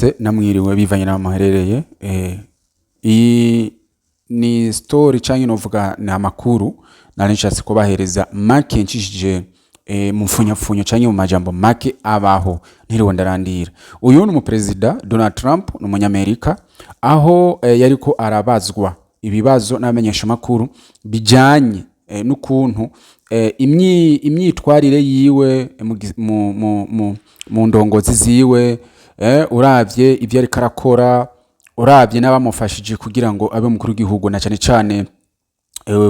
mwaramutse namwiriwe bivanye n'amaherereye iyi ni story cyangwa novuga ni amakuru nari nshatse kubahereza make nshishije mu mfunyafunyo cyangwa mu majambo make abaho ntiriwe ndarandira. Uyu ni umuperezida Donald Trump n'umunyamerika aho yariko arabazwa ibibazo n'abamenyesha makuru bijanye n'ukuntu imyitwarire yiwe mu ndongozi ziwe uravye ivyo ariko arakora uravye n'abamufashije kugira ngo abe mukuru w'igihugu na cyane cyane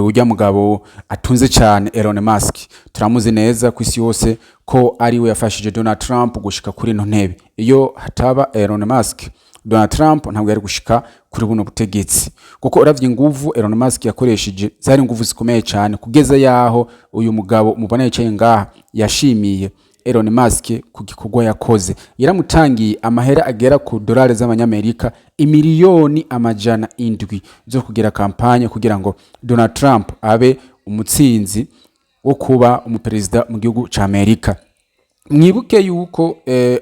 ujya mugabo atunze cyane Elon Musk. Turamuzi neza ku isi yose ko ari we yafashije Donald Trump gushika kuri ino ntebe. Iyo hataba Elon Musk, Donald Trump ntabwo yari gushika kuri buno butegetsi, kuko uravye inguvu Elon Musk yakoresheje zari inguvu zikomeye cyane kugeza yaho uyu mugabo mubona yicaye ngaha yashimiye Elon Musk ku gikorwa yakoze. Yaramutangiye amahera agera ku dolari z'abanyamerika imiliyoni amajana 7 zo kugira kampanye kugira ngo Donald Trump abe umutsinzi wo kuba umuperezida mu gihugu ca Amerika. Mwibuke yuko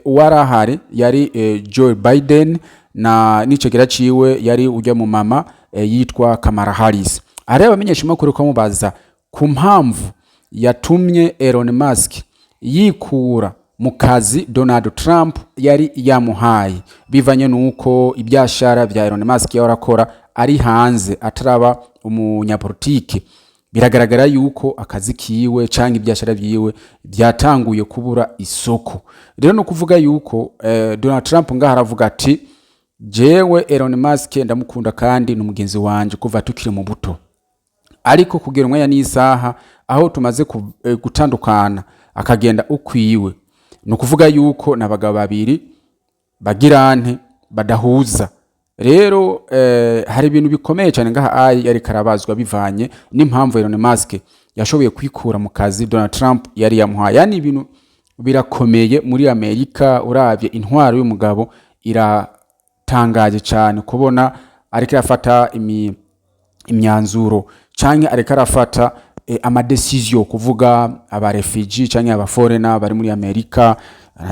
uwarahari yari Joe Biden na nicegera ciwe yari ujya mu mama yitwa Kamala Harris. Areba amenyesha makuru ko mubaza ku mpamvu yatumye Elon Musk yikura mu kazi Donald Trump yari yamuhaye bivanye nuko ibyashara bya Elon Musk yarakora ari hanze ataraba umunyapolitike. Biragaragara yuko akazi kiwe cyangwa ibyashara byiwe byatanguye kubura isoko. Rero no kuvuga yuko Donald Trump ngaha aravuga ati jewe Elon Musk ndamukunda kandi n'umugenzi wanje kuva tukiri mu buto, ariko kugira umwanya n'isaha aho tumaze gutandukana akagenda ukwiwe, no kuvuga yuko nabagabo babiri bagirante badahuza. Rero hari ibintu bikomeye cyane ngaha ari karabazwa bivanye n'impamvu Elon Musk yashoboye kwikura mu kazi Donald Trump yari yamuhaye. Yani ibintu birakomeye muri Amerika. Uravye intwaro y'umugabo iratangaje cyane kubona ariko afata imyanzuro cyane ariko arafata amadecision kuvuga aba refugee cyane aba foreigner bari muri Amerika.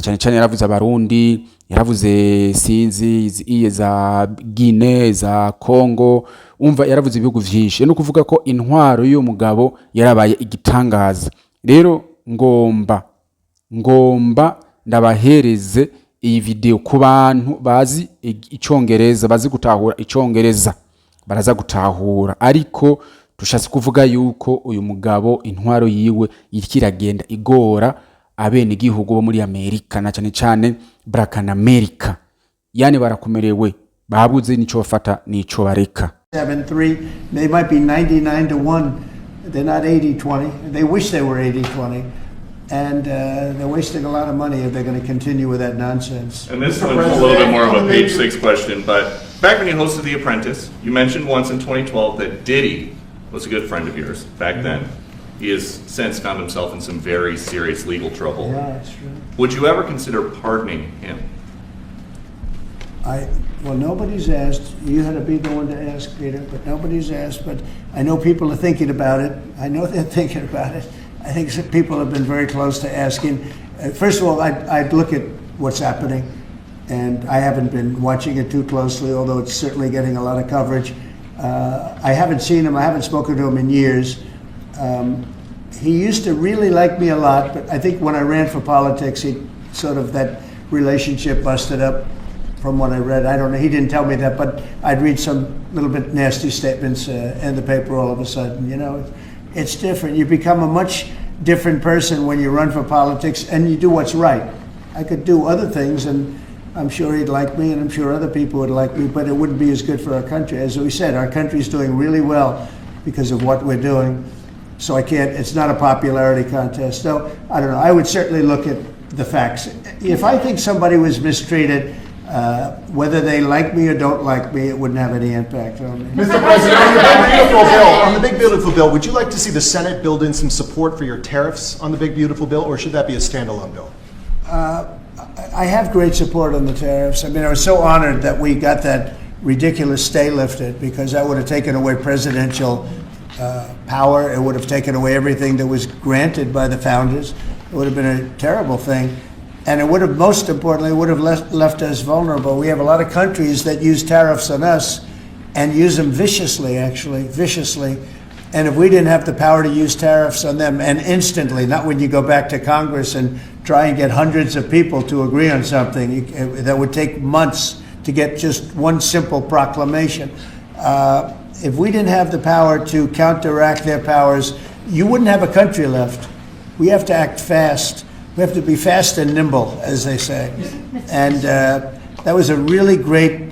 Cyane cyane yaravuze abarundi, yaravuze sinzi iye za Guinea, za Congo, umva yaravuze ibihugu vyinshi. No kuvuga ko intwaro y'uyo mugabo yarabaye igitangaza. Rero ngomba ndabahereze iyi video ku bantu bazi icongereza, bazi gutahura icongereza, baraza gutahura. Ariko tushatse kuvuga yuko uyu mugabo intwaro yiwe irikiragenda igora abene igihugu bo muri Amerika na cyane cyane Black America. Yani barakomerewe babuze nico bafata nico bareka. 7-3, they might be 99-1. They're not 80-20. They wish they were 80-20. And they're wasting a lot of money if they're going to continue with that nonsense. And this one's a little bit more of a page 6 question, but back when you hosted The Apprentice, you mentioned once in 2012 that Diddy was a good friend of yours back then. He has since found himself in some very serious legal trouble. Yeah, that's true. Would you ever consider pardoning him? Well, nobody's asked. You had to be the one to ask, Peter, but nobody's asked. But I know people are thinking about it. I know they're thinking about it. I think some people have been very close to asking. First of all, I'd look at what's happening, and I haven't been watching it too closely, although it's certainly getting a lot of coverage. I haven't seen him. I haven't spoken to him in years. He used to really like me a lot, but I think when I ran for politics, he sort of, that relationship busted up from what I read. I don't know, he didn't tell me that, but I'd read some little bit nasty statements in the paper all of a sudden. You know, it's different. You become a much different person when you run for politics and you do what's right. I could do other things, and I'm sure he'd like me, and I'm sure other people would like me, but it wouldn't be as good for our country. As we said, our country's doing really well because of what we're doing. So I can't, it's not a popularity contest. So I don't know, I would certainly look at the facts. If I think somebody was mistreated, whether they like me or don't like me, it wouldn't have any impact on me. Mr. President, on the big beautiful bill, would you like to see the Senate build in some support for your tariffs on the big beautiful bill, or should that be a standalone bill? I have great support on the tariffs. I mean, I was so honored that we got that ridiculous stay lifted, because that would have taken away presidential power. It would have taken away everything that was granted by the founders. It would have been a terrible thing. And it would have, most importantly, would have left us vulnerable. We have a lot of countries that use tariffs on us and use them viciously, actually, viciously. And if we didn't have the power to use tariffs on them, and instantly, not when you go back to Congress and try and get hundreds of people to agree on something, that would take months to get just one simple proclamation. If we didn't have the power to counteract their powers, you wouldn't have a country left. We have to act fast. We have to be fast and nimble, as they say. And that was a really great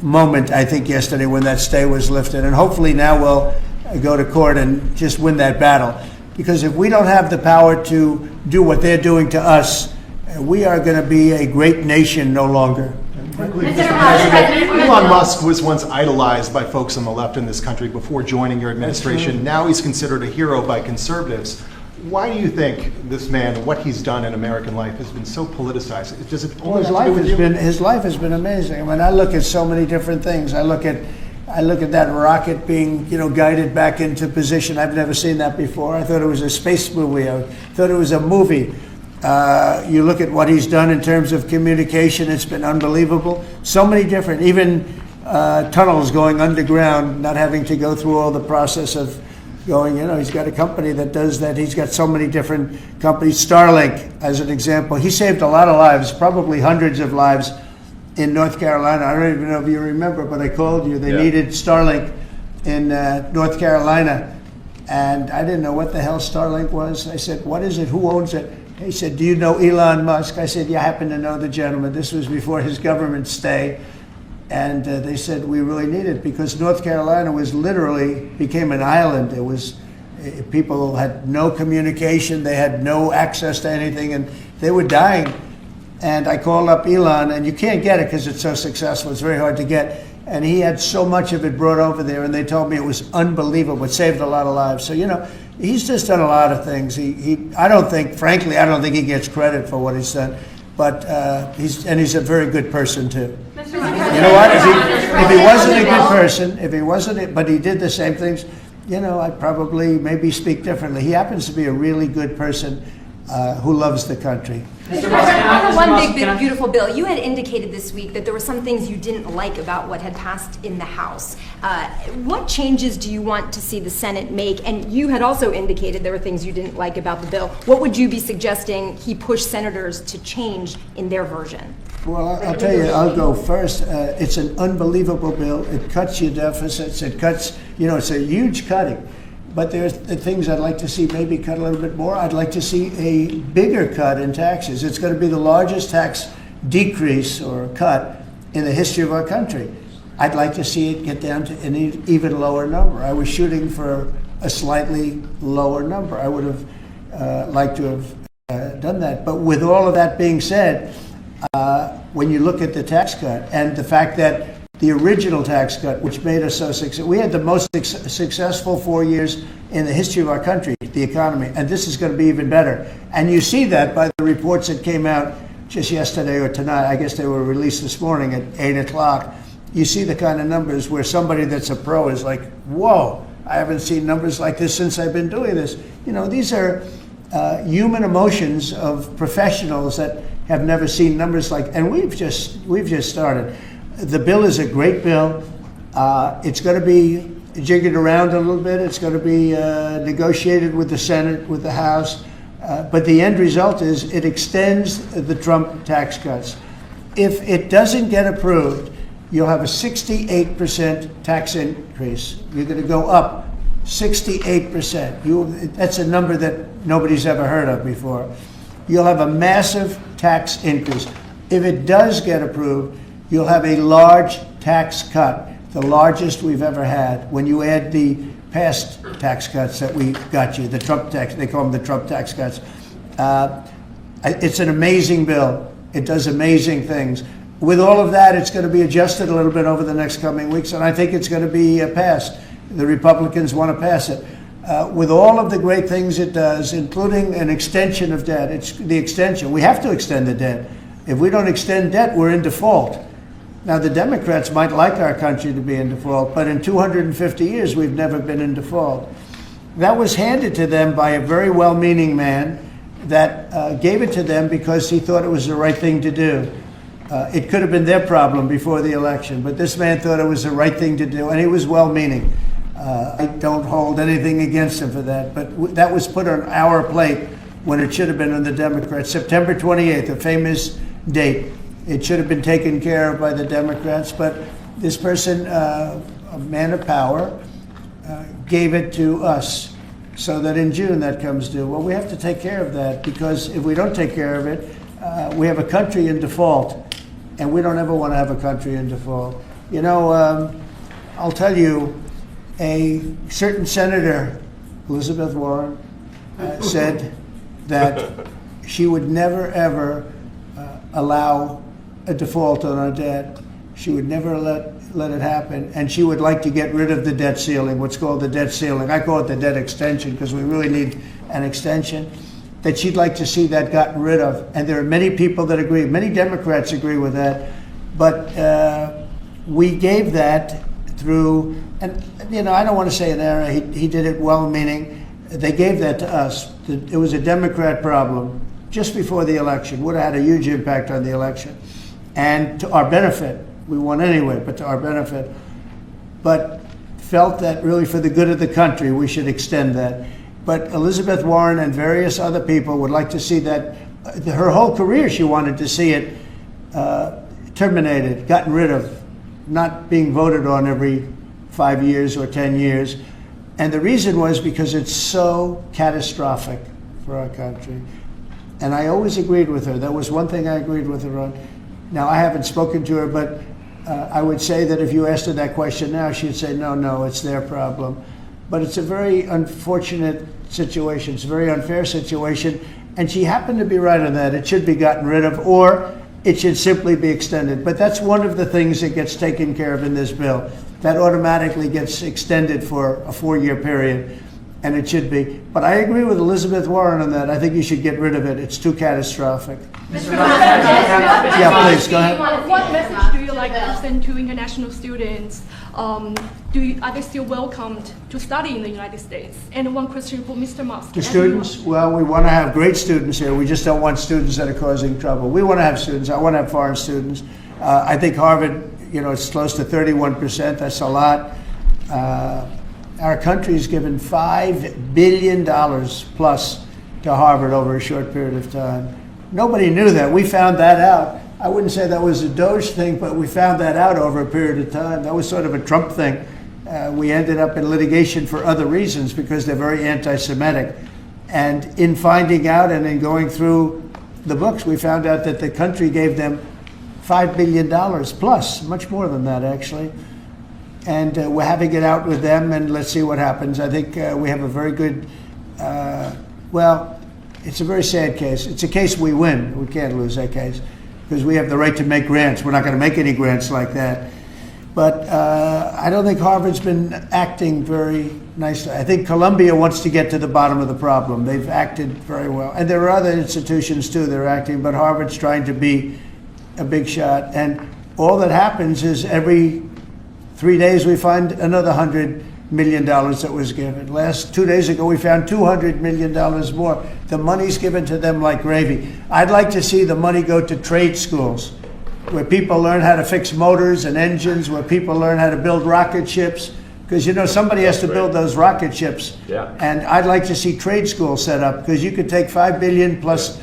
moment, I think, yesterday when that stay was lifted. And hopefully now we'll go to court and just win that battle. Because if we don't have the power to do what they're doing to us, we are going to be a great nation no longer. Elon Musk was once idolized by folks on the left in this country before joining your administration. Now he's considered a hero by conservatives. Why do you think this man, what he's done in American life, has been so politicized? Does it Well, his life has been amazing. I mean, I look at so many different things. I look at that rocket being, guided back into position. I've never seen that before. I thought it was a space movie. I thought it was a movie. You look at what he's done in terms of communication. It's been unbelievable. So many different, even tunnels going underground, not having to go through all the process of going, he's got a company that does that. He's got so many different companies. Starlink, as an example. He saved a lot of lives, probably hundreds of lives in North Carolina. I don't even know if you remember, but I called you. They needed Starlink in North Carolina. And I didn't know what the hell Starlink was. I said, what is it? Who owns it? He said, do you know Elon Musk? I said, yeah, I happen to know the gentleman. This was before his government stay. And they said, we really need it because North Carolina became an island. It was, people had no communication. They had no access to anything and they were dying. And I called up Elon, and you can't get it because it's so successful. It's very hard to get. And he had so much of it brought over there, and they told me it was unbelievable. It saved a lot of lives. So, he's just done a lot of things. I don't think he gets credit for what he's done. But he's a very good person, too. You know what? If he wasn't a good person, but he did the same things, I'd probably maybe speak differently. He happens to be a really good person who loves the country. Mr. President, one big, beautiful bill. You had indicated this week that there were some things you didn't like about what had passed in the House. What changes do you want to see the Senate make? And you had also indicated there were things you didn't like about the bill. What would you be suggesting he push senators to change in their version? Well, I'll tell you, I'll go first. It's an unbelievable bill. It cuts your deficits. It cuts, it's a huge cutting. But there's the things I'd like to see maybe cut a little bit more. I'd like to see a bigger cut in taxes. It's going to be the largest tax decrease or cut in the history of our country. I'd like to see it get down to an even lower number. I was shooting for a slightly lower number. I would have liked to have done that. But with all of that being said, when you look at the tax cut and the fact that the original tax cut, which made us so successful. We had the most successful 4 years in the history of our country, the economy, and this is going to be even better. And you see that by the reports that came out just yesterday or tonight. I guess they were released this morning at 8 o'clock. You see the kind of numbers where somebody that's a pro is like, whoa, I haven't seen numbers like this since I've been doing this. These are human emotions of professionals that have never seen numbers like, and we've just started. The bill is a great bill. It's going to be jiggered around a little bit. It's going to be negotiated with the Senate, with the House. But the end result is it extends the Trump tax cuts. If it doesn't get approved, you'll have a 68% tax increase. You're going to go up 68%. That's a number that nobody's ever heard of before. You'll have a massive tax increase. If it does get approved, you'll have a large tax cut, the largest we've ever had. When you add the past tax cuts that we got you, the Trump tax, they call them the Trump tax cuts. It's an amazing bill. It does amazing things. With all of that, it's going to be adjusted a little bit over the next coming weeks, and I think it's going to be passed. The Republicans want to pass it. With all of the great things it does, including an extension of debt, it's the extension. We have to extend the debt. If we don't extend debt, we're in default. Now, the Democrats might like our country to be in default, but in 250 years, we've never been in default. That was handed to them by a very well-meaning man that gave it to them because he thought it was the right thing to do. It could have been their problem before the election, but this man thought it was the right thing to do, and he was well-meaning. I don't hold anything against him for that, but that was put on our plate when it should have been on the Democrats. September 28th, a famous date. It should have been taken care of by the Democrats, but this person, a man of power, gave it to us so that in June that comes due. Well, we have to take care of that, because if we don't take care of it, we have a country in default, and we don't ever want to have a country in default. You know, I'll tell you, a certain senator, Elizabeth Warren, said that she would never, ever allow a default on our debt. She would never let it happen, and she would like to get rid of the debt ceiling, what's called the debt ceiling. I call it the debt extension because we really need an extension, that she'd like to see that gotten rid of. And there are many people that agree, many Democrats agree with that, but we gave that through, and you know, I don't want to say an error, he did it well-meaning. They gave that to us. It was a Democrat problem just before the election, would have had a huge impact on the election. And to our benefit, we won anyway, but to our benefit, but felt that really for the good of the country, we should extend that. But Elizabeth Warren and various other people would like to see that, her whole career she wanted to see it terminated, gotten rid of, not being voted on every 5 years or 10 years. And the reason was because it's so catastrophic for our country. And I always agreed with her. That was one thing I agreed with her on. Now, I haven't spoken to her, but I would say that if you asked her that question now, she'd say, no, it's their problem. But it's a very unfortunate situation. It's a very unfair situation. And she happened to be right on that. It should be gotten rid of, or it should simply be extended. But that's one of the things that gets taken care of in this bill. That automatically gets extended for a 4-year period, and it should be. But I agree with Elizabeth Warren on that. I think you should get rid of it. It's too catastrophic. Yeah, please, go ahead. What message do you like to send to international students? Are they still welcomed to study in the United States? And one question for Mr. Musk. The students, well, we want to have great students here. We just don't want students that are causing trouble. We want to have students. I want to have foreign students. I think Harvard, you know, it's close to 31%. That's a lot. Our country's given $5 billion plus to Harvard over a short period of time. Nobody knew that. We found that out. I wouldn't say that was a Doge thing, but we found that out over a period of time. That was sort of a Trump thing. We ended up in litigation for other reasons because they're very anti-Semitic. And in finding out and in going through the books, we found out that the country gave them $5 billion plus, much more than that, actually. And we're having it out with them, and let's see what happens. I think we have a very good, well, it's a very sad case. It's a case we win. We can't lose that case because we have the right to make grants. We're not going to make any grants like that. But I don't think Harvard's been acting very nicely. I think Columbia wants to get to the bottom of the problem. They've acted very well. And there are other institutions, too, that are acting, but Harvard's trying to be a big shot. And all that happens is every 3 days we find another $100 million that was given. 2 days ago we found $200 million more. The money's given to them like gravy. I'd like to see the money go to trade schools where people learn how to fix motors and engines, where people learn how to build rocket ships, because you know somebody has to build those rocket ships. Yeah. And I'd like to see trade schools set up, because you could take $5 billion plus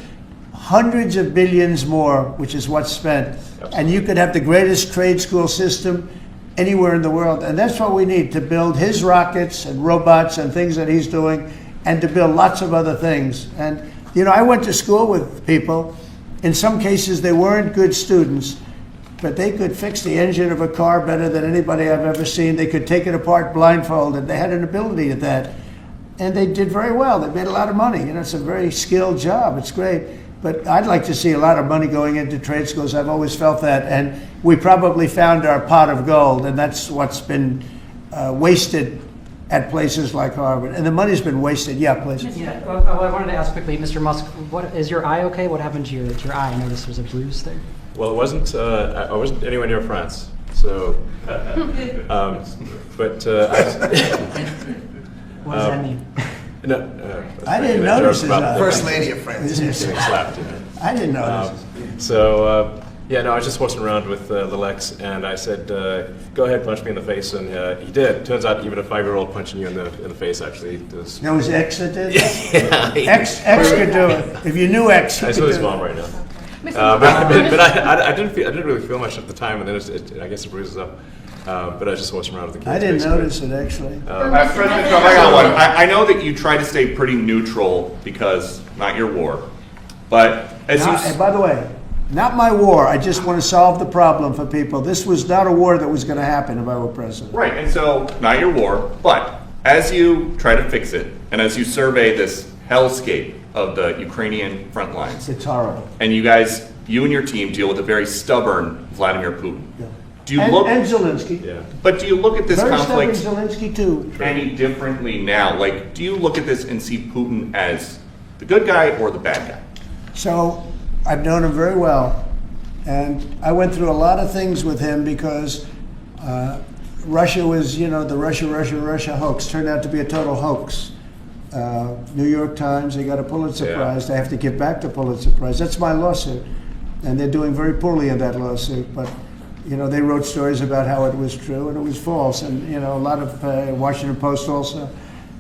hundreds of billions more, which is what's spent. Absolutely. And you could have the greatest trade school system anywhere in the world. And that's what we need, to build his rockets and robots and things that he's doing, and to build lots of other things. And, you know, I went to school with people. In some cases, they weren't good students, but they could fix the engine of a car better than anybody I've ever seen. They could take it apart blindfolded. They had an ability at that. And they did very well. They made a lot of money. You know, it's a very skilled job. It's great. But I'd like to see a lot of money going into trade schools. I've always felt that. And we probably found our pot of gold, and that's what's been wasted at places like Harvard. And the money's been wasted. Yeah, please. Yeah, well, I wanted to ask quickly, Mr. Musk, is your eye okay? What happened to your eye? I noticed there was a bruise there. Well, it wasn't. I wasn't anywhere near France, so. But What does that mean? No, I didn't notice his eyes. First lady of France. Getting slapped. I didn't notice. Yeah, no, I was just horseing around with Little X, and I said, "Go ahead, punch me in the face," and he did. Turns out, even a 5-year-old punching you in the face actually does. That was X that did? Yeah. X could do it. If you knew X, he I could saw his do mom it. right now. But I didn't really feel much at the time, and then I guess it bruises up. But I was just horsing around with the kids. I didn't basically. notice it, actually. President Trump, I got one. I know that you try to stay pretty neutral because not your war, but as And by the way, not my war. I just want to solve the problem for people. This was not a war that was going to happen if I were president. right, and so not your war, but as you try to fix it, and as you survey this hellscape of the Ukrainian front lines, It's horrible. and you and your team deal with a very stubborn Vladimir Putin. Yeah. Do you And look? Zelensky. Yeah. But do you look at this Very conflict stubborn Zelensky, too. any differently now? Like, do you look at this and see Putin as the good guy or the bad guy? So I've known him very well, and I went through a lot of things with him because Russia was, the Russia hoax turned out to be a total hoax. New York Times, they got a Pulitzer Yeah. Prize. They have to give back the Pulitzer Prize. That's my lawsuit, and they're doing very poorly in that lawsuit. But they wrote stories about how it was true and it was false, and a lot of Washington Post also.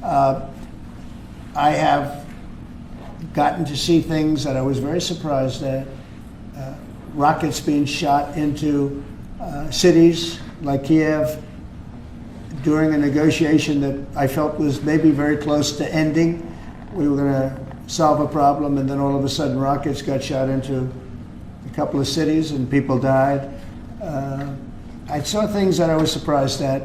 I have gotten to see things that I was very surprised at. Rockets being shot into cities like Kiev during a negotiation that I felt was maybe very close to ending. We were going to solve a problem, and then all of a sudden rockets got shot into a couple of cities and people died. I saw things that I was surprised at.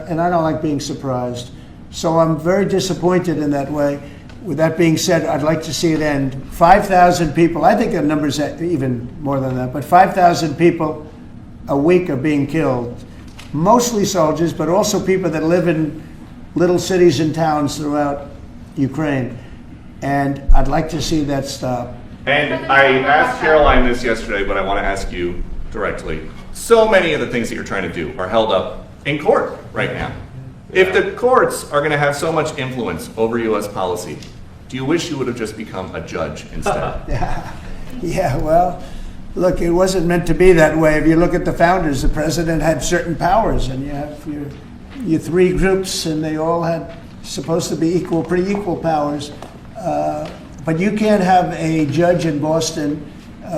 And I don't like being surprised. So I'm very disappointed in that way. With that being said, I'd like to see it end. 5,000 people, I think the number's even more than that, but 5,000 people a week are being killed. Mostly soldiers, but also people that live in little cities and towns throughout Ukraine. And I'd like to see that stop. And I asked Caroline this yesterday, but I want to ask you directly. So many of the things that you're trying to do are held up in court right now. If the courts are going to have so much influence over U.S. policy, do you wish you would have just become a judge instead? Yeah, well, look, it wasn't meant to be that way. If you look at the founders, the president had certain powers, and you have your three groups, and they all had supposed to be pretty equal powers. But you can't have a judge in Boston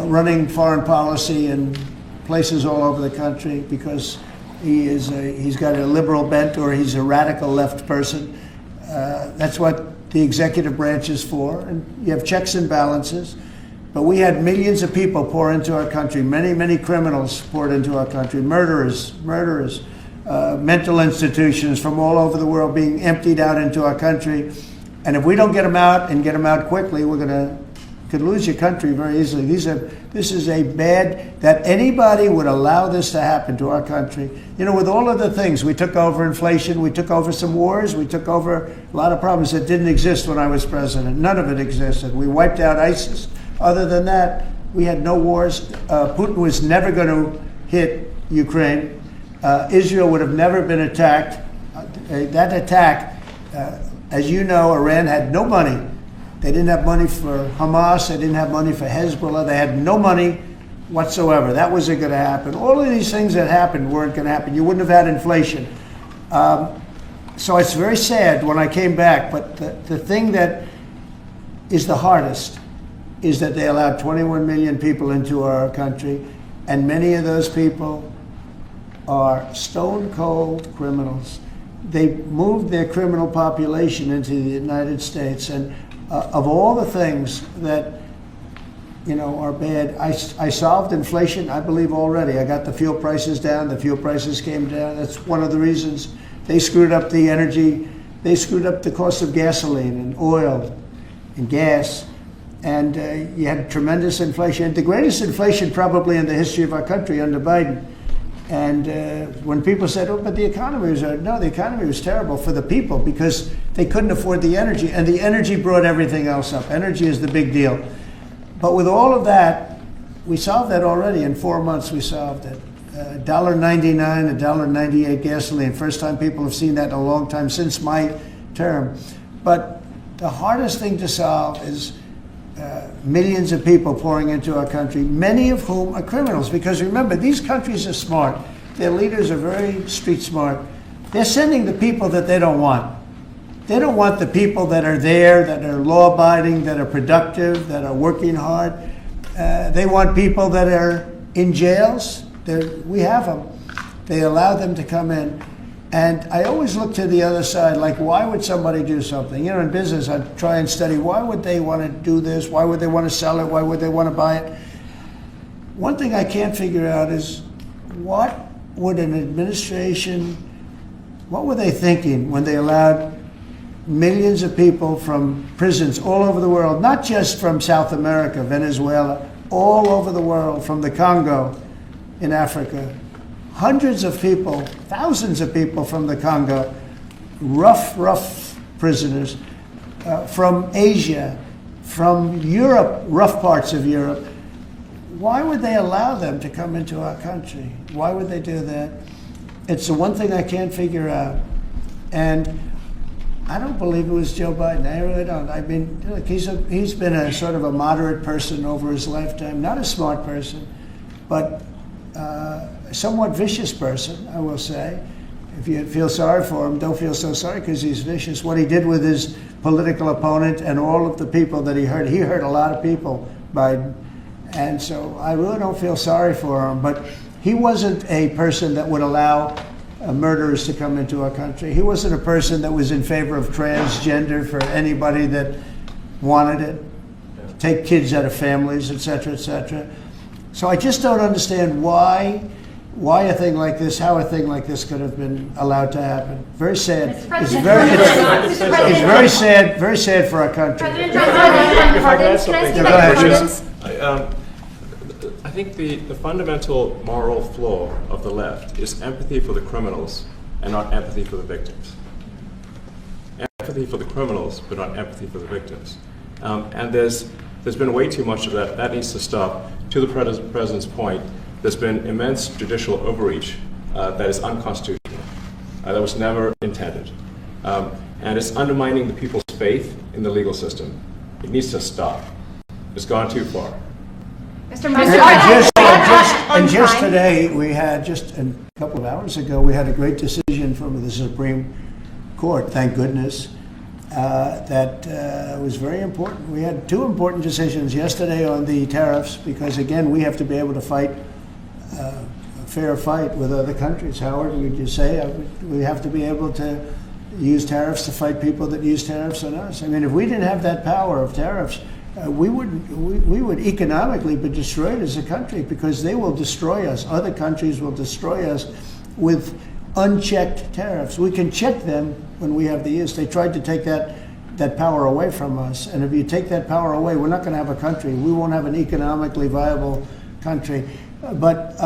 running foreign policy in places all over the country because he's got a liberal bent or he's a radical left person. That's what the executive branch is for, and you have checks and balances. But we had millions of people pour into our country, many criminals poured into our country, murderers, mental institutions from all over the world being emptied out into our country. And if we don't get them out and get them out quickly, could lose your country very easily. This is a bad, that anybody would allow this to happen to our country. With all of the things, we took over inflation, we took over some wars, we took over a lot of problems that didn't exist when I was president. None of it existed. We wiped out ISIS. Other than that, we had no wars. Putin was never going to hit Ukraine. Israel would have never been attacked. That attack, as you know, Iran had no money. They didn't have money for Hamas. They didn't have money for Hezbollah. They had no money whatsoever. That wasn't going to happen. All of these things that happened weren't going to happen. You wouldn't have had inflation. So it's very sad when I came back. But the thing that is the hardest is that they allowed 21 million people into our country, and many of those people are stone cold criminals. They moved their criminal population into the United States, and of all the things that are bad, I solved inflation, I believe, already. I got the fuel prices down. The fuel prices came down. That's one of the reasons. They screwed up the energy. They screwed up the cost of gasoline and oil and gas. And you had tremendous inflation, the greatest inflation probably in the history of our country under Biden. And when people said, "Oh, but the economy was," no, the economy was terrible for the people because they couldn't afford the energy, and the energy brought everything else up. Energy is the big deal. But with all of that, we solved that already. In 4 months, we solved it. $1.99, $1.98 gasoline. First time people have seen that in a long time since my term. But the hardest thing to solve is millions of people pouring into our country, many of whom are criminals. Because remember, these countries are smart. Their leaders are very street smart. They're sending the people that they don't want. They don't want the people that are there, that are law-abiding, that are productive, that are working hard. They want people that are in jails. We have them. They allow them to come in. And I always look to the other side, like, why would somebody do something? You know, in business, I try and study, why would they want to do this? Why would they want to sell it? Why would they want to buy it? One thing I can't figure out is, what would an administration, what were they thinking when they allowed millions of people from prisons all over the world, not just from South America, Venezuela, all over the world, from the Congo in Africa, hundreds of people, thousands of people from the Congo, rough prisoners, from Asia, from Europe, rough parts of Europe. Why would they allow them to come into our country? Why would they do that? It's the one thing I can't figure out. And I don't believe it was Joe Biden. I really don't. I mean, look, he's been a sort of a moderate person over his lifetime, not a smart person, but a somewhat vicious person, I will say. If you feel sorry for him, don't feel so sorry, because he's vicious. What he did with his political opponent and all of the people that he hurt a lot of people, Biden. And so I really don't feel sorry for him. But he wasn't a person that would allow murderers to come into our country. He wasn't a person that was in favor of transgender for anybody that wanted it, take kids out of families, et cetera, et cetera. So I just don't understand why a thing like this, how a thing like this could have been allowed to happen. Very sad. It's very sad for our country. If I could add something, I think the fundamental moral flaw of the left is empathy for the criminals and not empathy for the victims. Empathy for the criminals, but not empathy for the victims. And there's been way too much of that. That needs to stop. To the president's point, there's been immense judicial overreach that is unconstitutional, that was never intended. And it's undermining the people's faith in the legal system. It needs to stop. It's gone too far. And just today, we had, just a couple of hours ago, we had a great decision from the Supreme Court, thank goodness, that was very important. We had two important decisions yesterday on the tariffs, because again, we have to be able to fight a fair fight with other countries. Howard, would you say we have to be able to use tariffs to fight people that use tariffs on us? I mean, if we didn't have that power of tariffs, we would economically be destroyed as a country, because they will destroy us. Other countries will destroy us with unchecked tariffs. We can check them when we have the use. They tried to take that power away from us. And if you take that power away, we're not going to have a country. We won't have an economically viable country. But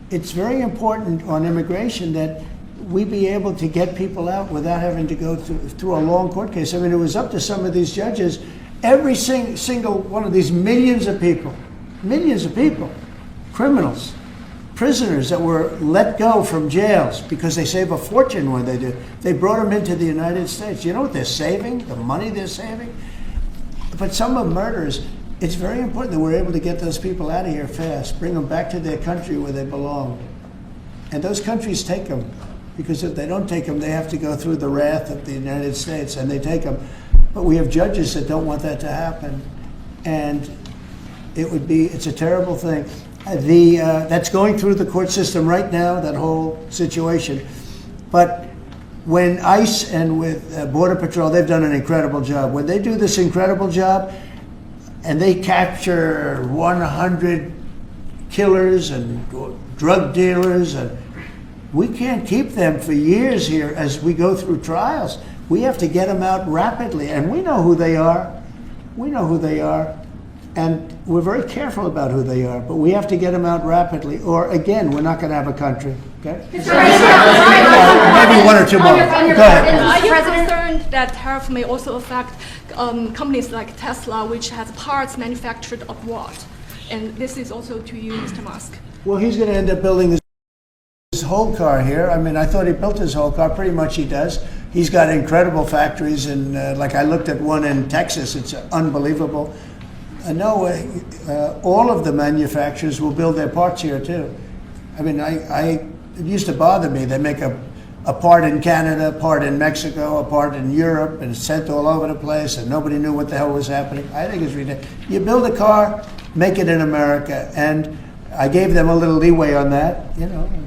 it's very important on immigration that we be able to get people out without having to go through a long court case. I mean, it was up to some of these judges. Every single one of these millions of people, criminals, prisoners that were let go from jails because they save a fortune when they do. They brought them into the United States. You know what they're saving? The money they're saving? But some of murderers, it's very important that we're able to get those people out of here fast, bring them back to their country where they belong. And those countries take them, because if they don't take them, they have to go through the wrath of the United States, and they take them. But we have judges that don't want that to happen. And it's a terrible thing. That's going through the court system right now, that whole situation. But when ICE and with Border Patrol, they've done an incredible job. When they do this incredible job and they capture 100 killers and drug dealers, and we can't keep them for years here as we go through trials. We have to get them out rapidly, and we know who they are. We know who they are, and we're very careful about who they are, but we have to get them out rapidly, or again, we're not going to have a country, okay? Maybe one or two more. Go ahead. Are you concerned that tariff may also affect companies like Tesla, which has parts manufactured abroad? And this is also to you, Mr. Musk. Well, he's going to end up building his whole car here. I mean, I thought he built his whole car. Pretty much he does. He's got incredible factories, and like I looked at one in Texas, it's unbelievable. No, all of the manufacturers will build their parts here too. I mean, it used to bother me. They make a part in Canada, a part in Mexico, a part in Europe, and it's sent all over the place, and nobody knew what the hell was happening. I think it's ridiculous. You build a car, make it in America, and I gave them a little leeway on that.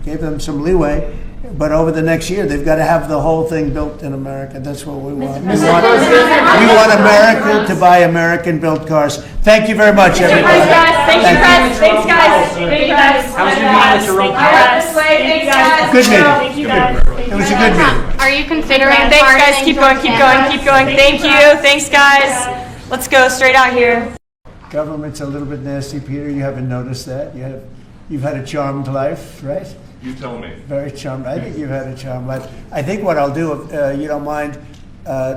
Gave them some leeway. But over the next year, they've got to have the whole thing built in America. That's what we want. We want America to buy American-built cars. Thank you very much, everybody. Thank you, guys. Thanks, guys. Thank you, guys. How was your meeting with Jerome Powell? Thanks, guys. Good meeting. Thank you, guys. It was a good meeting. Are you considering Thanks, guys. Keep going, keep going, keep going. Thank you. Thanks, guys. Let's go straight out here. Government's a little bit nasty, Peter. You haven't noticed that. You've had a charmed life, right? You tell me. Very charmed. I think you've had a charmed life. I think what I'll do, if you don't mind,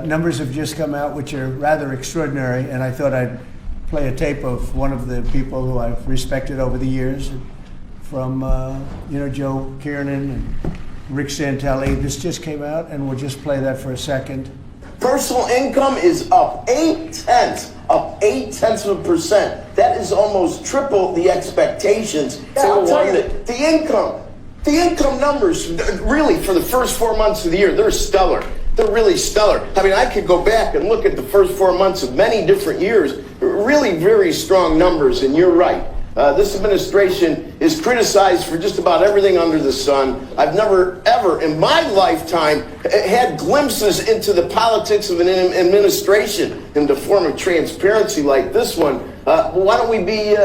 numbers have just come out which are rather extraordinary, and I thought I'd play a tape of one of the people who I've respected over the years, from Joe Kiernan and Rick Santelli. This just came out, and we'll just play that for a second. Personal income is up 0.8%. That is almost triple the expectations. I'll tell you that the income numbers, really, for the first 4 months of the year, they're stellar. They're really stellar. I mean, I could go back and look at the first 4 months of many different years. Really very strong numbers, and you're right. This administration is criticized for just about everything under the sun. I've never, ever in my lifetime had glimpses into the politics of an administration in the form of transparency like this one. Why don't we be,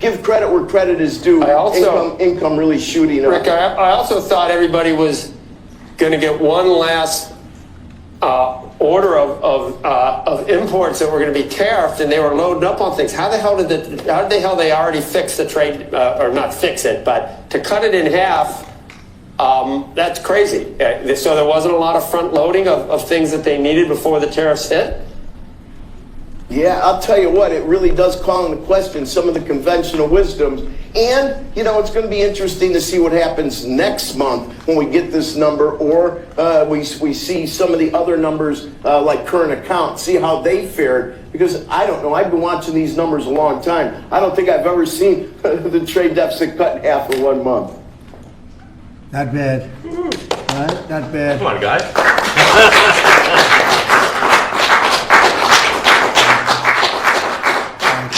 give credit where credit is due. Income really shooting up. Rick, I also thought everybody was going to get one last order of imports that were going to be tariffed, and they were loading up on things. How the hell did they already fix the trade, or not fix it, but to cut it in half? That's crazy. So there wasn't a lot of front loading of things that they needed before the tariffs hit. Yeah, I'll tell you what, it really does call into question some of the conventional wisdoms. And, it's going to be interesting to see what happens next month when we get this number, or we see some of the other numbers like current account, see how they fared. Because I don't know, I've been watching these numbers a long time. I don't think I've ever seen the trade deficit cut in half in 1 month. Not bad. Right? Not bad. Come on, guys.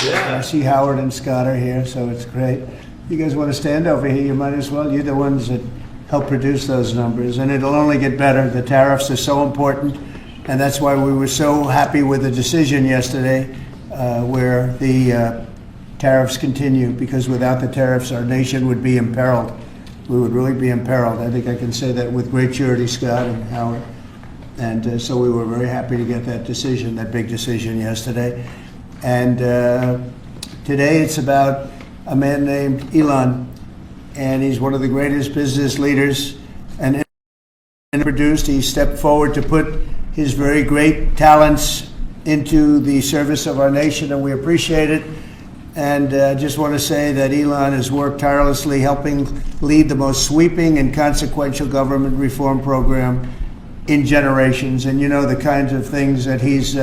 I see Howard and Scott are here, so it's great. You guys want to stand over here, you might as well. You're the ones that help produce those numbers, and it'll only get better. The tariffs are so important, and that's why we were so happy with the decision yesterday where the tariffs continue, because without the tariffs, our nation would be imperiled. We would really be imperiled. I think I can say that with great surety, Scott and Howard. And so we were very happy to get that decision, that big decision yesterday. And today it's about a man named Elon, and he's one of the greatest business leaders and produced. He stepped forward to put his very great talents into the service of our nation, and we appreciate it. And I just want to say that Elon has worked tirelessly helping lead the most sweeping and consequential government reform program in generations. And the kinds of things that he's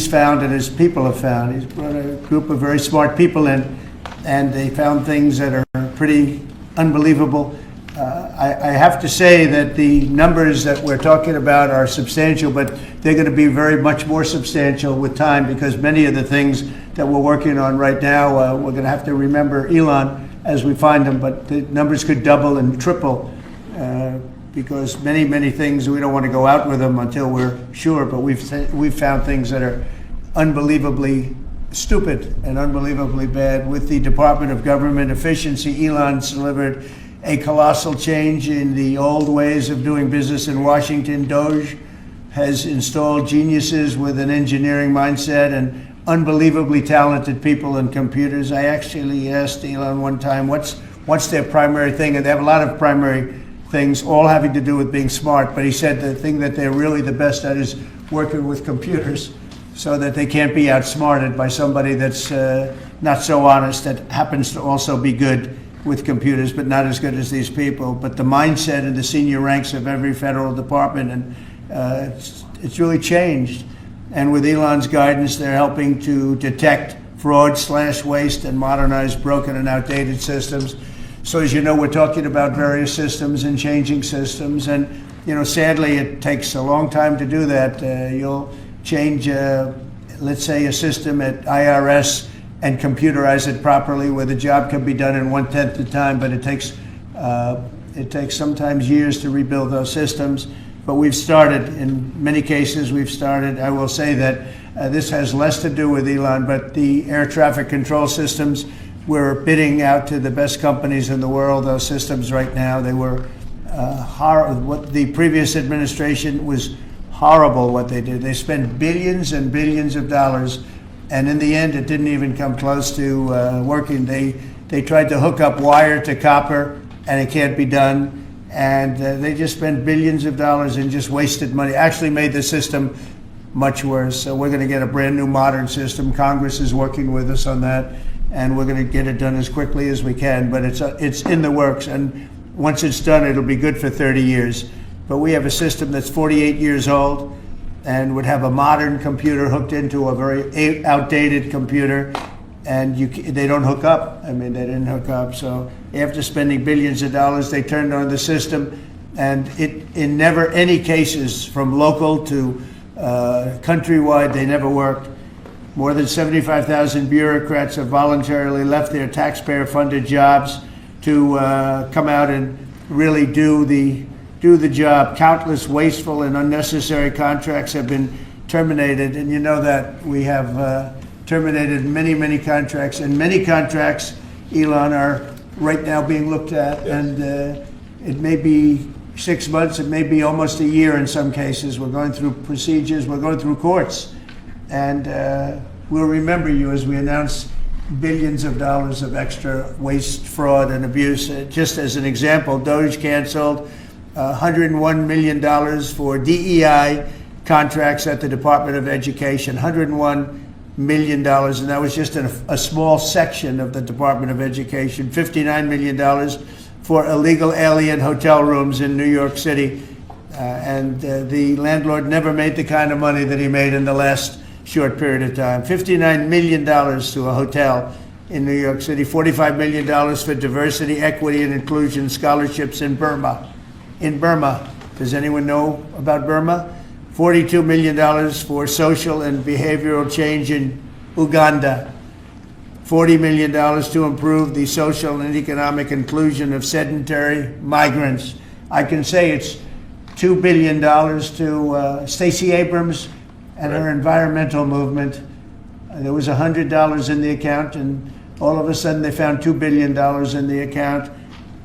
found and his people have found. He's brought a group of very smart people in, and they found things that are pretty unbelievable. I have to say that the numbers that we're talking about are substantial, but they're going to be very much more substantial with time, because many of the things that we're working on right now, we're going to have to remember Elon as we find them, but the numbers could double and triple because many things, we don't want to go out with them until we're sure, but we've found things that are unbelievably stupid and unbelievably bad. With the Department of Government Efficiency, Elon's delivered a colossal change in the old ways of doing business in Washington. DOGE has installed geniuses with an engineering mindset and unbelievably talented people in computers. I actually asked Elon one time, what's their primary thing? And they have a lot of primary things, all having to do with being smart. But he said the thing that they're really the best at is working with computers, so that they can't be outsmarted by somebody that's not so honest, that happens to also be good with computers, but not as good as these people. But the mindset in the senior ranks of every federal department, and it's really changed. And with Elon's guidance, they're helping to detect fraud/waste and modernize broken and outdated systems. So as you know, we're talking about various systems and changing systems. And, sadly, it takes a long time to do that. You'll change, let's say, a system at IRS and computerize it properly where the job can be done in 1/10 the time, but it takes sometimes years to rebuild those systems. But we've started, in many cases, I will say that this has less to do with Elon, but the air traffic control systems, we're bidding out to the best companies in the world, those systems right now. They were what the previous administration was horrible what they did. They spent billions and billions of dollars, and in the end, it didn't even come close to working. They tried to hook up wire to copper, and it can't be done. And they just spent billions of dollars and just wasted money. Actually made the system much worse. So we're going to get a brand new modern system. Congress is working with us on that, and we're going to get it done as quickly as we can. But it's in the works, and once it's done, it'll be good for 30 years. But we have a system that's 48 years old and would have a modern computer hooked into a very outdated computer, and they don't hook up. I mean, they didn't hook up. So after spending billions of dollars, they turned on the system, and in never any cases, from local to countrywide, they never worked. More than 75,000 bureaucrats have voluntarily left their taxpayer-funded jobs to come out and really do the job. Countless wasteful and unnecessary contracts have been terminated, and you know that we have terminated many contracts, and many contracts, Elon, are right now being looked at, and it may be 6 months, it may be almost a year in some cases. We're going through procedures, we're going through courts, and we'll remember you as we announce billions of dollars of extra waste, fraud, and abuse. Just as an example, DOGE canceled $101 million for DEI contracts at the Department of Education, $101 million, and that was just a small section of the Department of Education. $59 million for illegal alien hotel rooms in New York City, and the landlord never made the kind of money that he made in the last short period of time. $59 million to a hotel in New York City, $45 million for diversity, equity, and inclusion scholarships in Burma. In Burma, does anyone know about Burma? $42 million for social and behavioral change in Uganda. $40 million to improve the social and economic inclusion of sedentary migrants. I can say it's $2 billion to Stacey Abrams and her environmental movement. There was $100 in the account, and all of a sudden they found $2 billion in the account.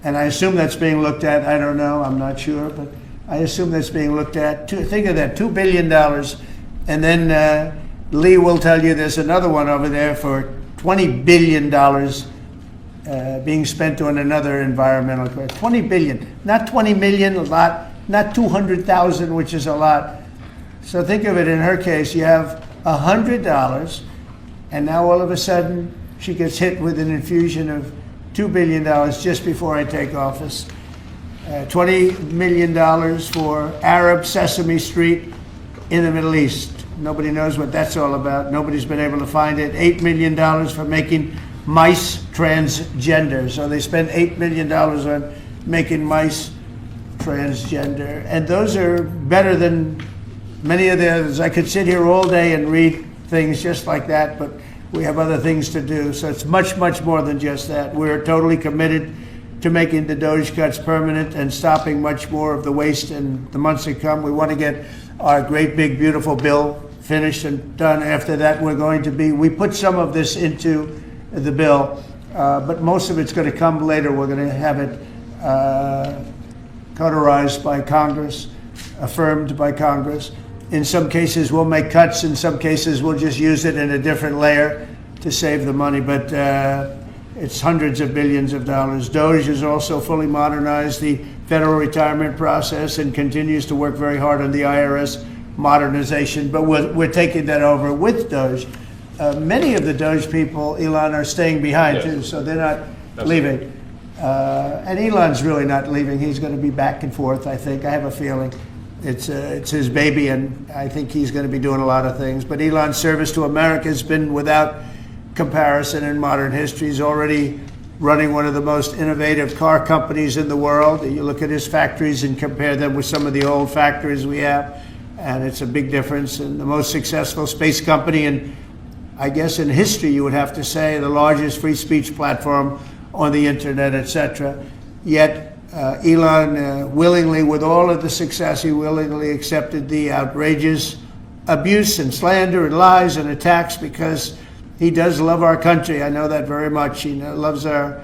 And I assume that's being looked at. I don't know, I'm not sure, but I assume that's being looked at. Think of that, $2 billion. And then Lee will tell you there's another one over there for $20 billion being spent on another environmental question. $20 billion, not 20 million, a lot, not 200,000, which is a lot. So think of it, in her case, you have $100, and now all of a sudden she gets hit with an infusion of $2 billion just before I take office. $20 million for Arab Sesame Street in the Middle East. Nobody knows what that's all about. Nobody's been able to find it. $8 million for making mice transgender. So they spent $8 million on making mice transgender. And those are better than many of the others. I could sit here all day and read things just like that, but we have other things to do. So it's much more than just that. We're totally committed to making the DOGE cuts permanent and stopping much more of the waste in the months to come. We want to get our great big beautiful bill finished and done. After that, we put some of this into the bill, but most of it's going to come later. We're going to have it cauterized by Congress, affirmed by Congress. In some cases, we'll make cuts. In some cases, we'll just use it in a different layer to save the money, but it's hundreds of billions of dollars. DOGE has also fully modernized the federal retirement process and continues to work very hard on the IRS modernization, but we're taking that over with DOGE. Many of the DOGE people, Elon, are staying behind too, so they're not leaving. And Elon's really not leaving. He's going to be back and forth, I think. I have a feeling. It's his baby, and I think he's going to be doing a lot of things. But Elon's service to America has been without comparison in modern history. He's already running one of the most innovative car companies in the world. You look at his factories and compare them with some of the old factories we have, and it's a big difference. And the most successful space company, and I guess in history you would have to say the largest free speech platform on the internet, etc. Yet Elon willingly, with all of the success, he willingly accepted the outrageous abuse and slander and lies and attacks because he does love our country. I know that very much. He loves our